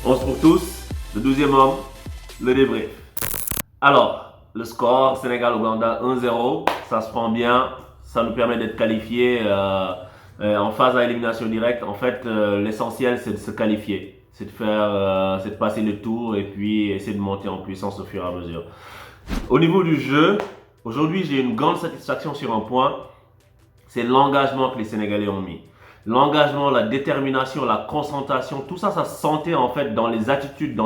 11 pour tous, le 12e homme, le débrief. Alors, le score Sénégal-Ouganda 1-0, ça se prend bien, ça nous permet d'être qualifiés en phase à élimination directe. En fait, l'essentiel c'est de se qualifier, c'est de passer le tour et puis essayer de monter en puissance au fur et à mesure. Au niveau du jeu, aujourd'hui j'ai une grande satisfaction sur un point, c'est l'engagement que les Sénégalais ont mis. L'engagement, la détermination, la concentration, tout ça, ça se sentait en fait dans les attitudes,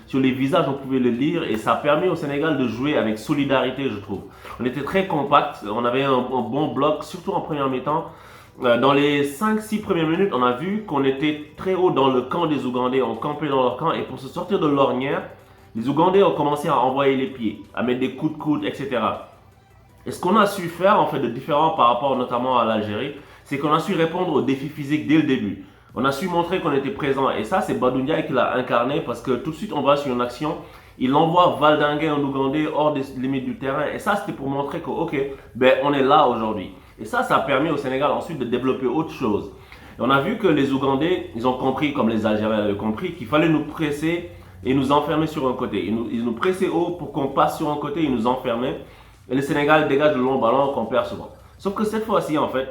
sur les visages, on pouvait le lire et ça a permis au Sénégal de jouer avec solidarité, je trouve. On était très compact, on avait un bon bloc, surtout en première mi-temps. Dans les 5-6 premières minutes, on a vu qu'on était très haut dans le camp des Ougandais, on campait dans leur camp et pour se sortir de l'ornière, les Ougandais ont commencé à envoyer les pieds, à mettre des coups de coude, etc. Et ce qu'on a su faire en fait de différent par rapport notamment à l'Algérie, c'est qu'on a su répondre aux défis physiques dès le début. On a su montrer qu'on était présent et ça c'est Badou Ndiaye qui l'a incarné parce que tout de suite on va sur une action, il envoie valdinguer un Ougandais hors des limites du terrain et ça c'était pour montrer que ok, ben on est là aujourd'hui. Et ça a permis au Sénégal ensuite de développer autre chose. Et on a vu que les Ougandais, ils ont compris comme les Algériens avaient compris qu'il fallait nous presser et nous enfermer sur un côté. Ils nous pressaient haut pour qu'on passe sur un côté, ils nous enfermaient. Et le Sénégal dégage le long ballon qu'on perd souvent. Sauf que cette fois-ci, en fait,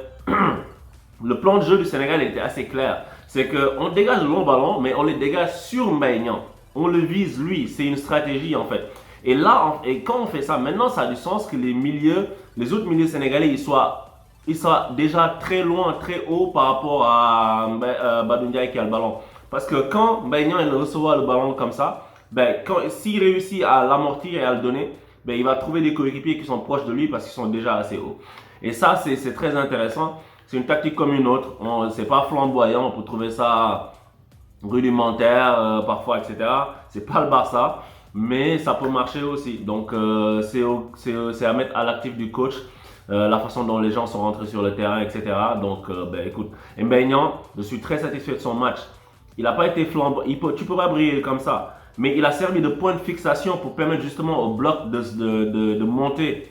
le plan de jeu du Sénégal était assez clair. C'est qu'on dégage le long ballon, mais on le dégage sur Mbaïnian. On le vise lui, c'est une stratégie en fait. Et là, quand on fait ça, maintenant ça a du sens que les autres milieux sénégalais, ils soient déjà très loin, très haut par rapport à Badou Ndiaye qui a le ballon. Parce que quand Mbaïnian il reçoit le ballon comme ça, s'il réussit à l'amortir et à le donner, il va trouver des coéquipiers qui sont proches de lui parce qu'ils sont déjà assez hauts. Et ça, c'est très intéressant. C'est une tactique comme une autre. C'est pas flamboyant, on peut trouver ça rudimentaire parfois, etc. C'est pas le Barça, mais ça peut marcher aussi. Donc, c'est à mettre à l'actif du coach. La façon dont les gens sont rentrés sur le terrain, etc. Donc, écoute, Mbaïnian, je suis très satisfait de son match. Il n'a pas été flamboyant. Tu peux pas briller comme ça. Mais il a servi de point de fixation pour permettre justement au bloc de monter,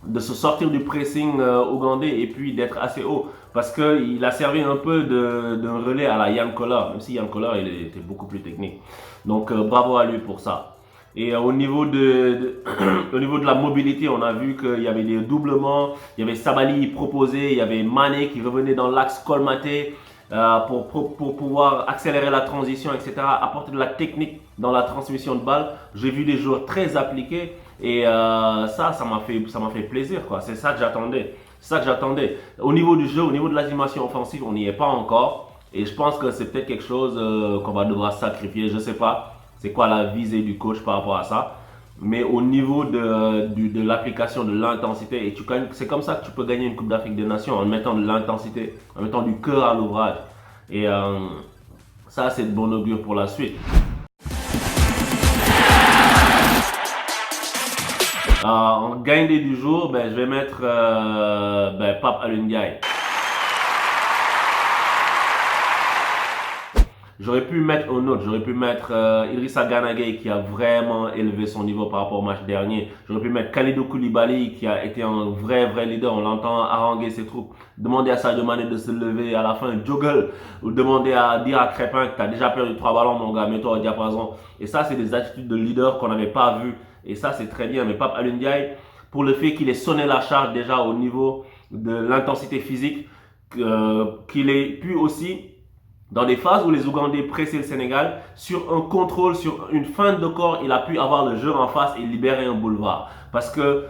de se sortir du pressing ougandais et puis d'être assez haut. Parce qu'il a servi un peu d'un relais à la Yann Koller, même si Yann Koller il était beaucoup plus technique. Donc bravo à lui pour ça. Et au niveau au niveau de la mobilité, on a vu qu'il y avait des doublements, il y avait Sabali proposé, il y avait Mané qui revenait dans l'axe colmaté. Pour pouvoir accélérer la transition, etc., apporter de la technique dans la transmission de balle. J'ai vu des joueurs très appliqués et ça m'a fait plaisir, quoi. C'est ça que j'attendais. C'est ça que j'attendais. Au niveau du jeu, au niveau de l'animation offensive, on n'y est pas encore. Et je pense que c'est peut-être quelque chose qu'on va devoir sacrifier. Je ne sais pas c'est quoi la visée du coach par rapport à ça. Mais au niveau de l'application de l'intensité, et c'est comme ça que tu peux gagner une Coupe d'Afrique des Nations en mettant de l'intensité, en mettant du cœur à l'ouvrage. Et ça, c'est de bon augure pour la suite. En gagnant du jour, je vais mettre Pape Alioune Ndiaye. J'aurais pu mettre un autre, j'aurais pu mettre Idrissa Gana Gueye qui a vraiment élevé son niveau par rapport au match dernier. J'aurais pu mettre Kalidou Koulibaly qui a été un vrai leader. On l'entend haranguer ses troupes, demander à Sadio Mané de se lever à la fin, joggle, ou demander à dire à Crépin que tu as déjà perdu 3 ballons mon gars, mets-toi au diapason. Et ça, c'est des attitudes de leader qu'on n'avait pas vues. Et ça, c'est très bien. Mais Pape Alioune Ndiaye, pour le fait qu'il ait sonné la charge déjà au niveau de l'intensité physique, qu'il ait pu aussi dans des phases où les Ougandais pressaient le Sénégal, sur un contrôle, sur une feinte de corps, il a pu avoir le jeu en face et libérer un boulevard. Parce que,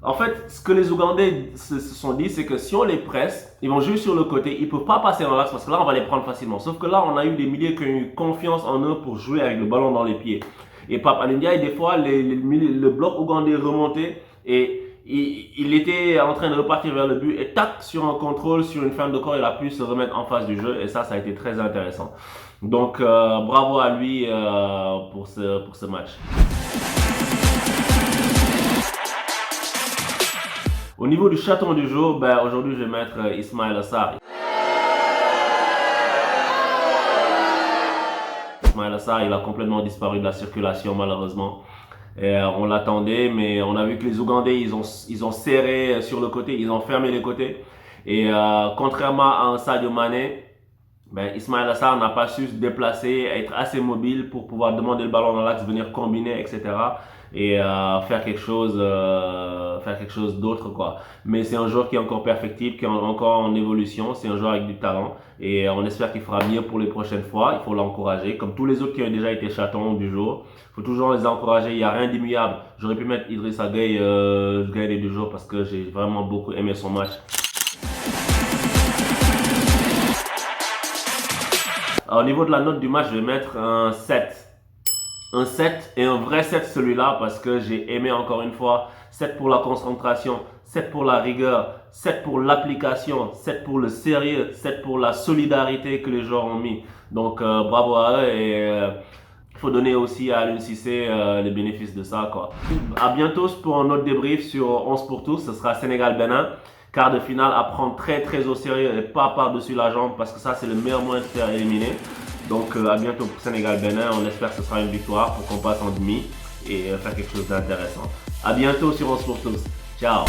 en fait, ce que les Ougandais se sont dit, c'est que si on les presse, ils vont jouer sur le côté, ils ne peuvent pas passer dans l'axe parce que là, on va les prendre facilement. Sauf que là, on a eu des milieux qui ont eu confiance en eux pour jouer avec le ballon dans les pieds. Et Pape Alioune Ndiaye, des fois, le bloc ougandais remontait et il était en train de repartir vers le but et tac, sur un contrôle, sur une fin de corps, il a pu se remettre en face du jeu et ça a été très intéressant. Donc bravo à lui pour ce match. Au niveau du chaton du jour, aujourd'hui je vais mettre Ismaïla Sarr. Ismaïla Sarr, il a complètement disparu de la circulation malheureusement. Et on l'attendait, mais on a vu que les Ougandais, ils ont serré sur le côté, ils ont fermé les côtés. Et contrairement à un Sadio Mané, Ben, Ismaïla Sarr n'a pas su se déplacer, être assez mobile pour pouvoir demander le ballon dans l'axe, venir combiner, etc. Et faire quelque chose d'autre, quoi. Mais c'est un joueur qui est encore perfectible, qui est encore en évolution. C'est un joueur avec du talent et on espère qu'il fera mieux pour les prochaines fois. Il faut l'encourager, comme tous les autres qui ont déjà été chatons du jour. Il faut toujours les encourager. Il n'y a rien d'immuable. J'aurais pu mettre Idrissa Gueye gagnant du jour parce que j'ai vraiment beaucoup aimé son match. Au niveau de la note du match, je vais mettre un 7. Un 7 et un vrai 7 celui-là parce que j'ai aimé encore une fois. 7 pour la concentration, 7 pour la rigueur, 7 pour l'application, 7 pour le sérieux, 7 pour la solidarité que les joueurs ont mis. Donc bravo à eux et il faut donner aussi à Aliou Cissé les bénéfices de ça, quoi. À bientôt pour un autre débrief sur 11 pour tous. Ce sera Sénégal-Bénin. Quart de finale à prendre très très au sérieux et pas par-dessus la jambe parce que ça c'est le meilleur moyen de se faire éliminer. Donc à bientôt pour Sénégal-Bénin. On espère que ce sera une victoire pour qu'on passe en demi et faire quelque chose d'intéressant. À bientôt sur 11 pour tous. Ciao.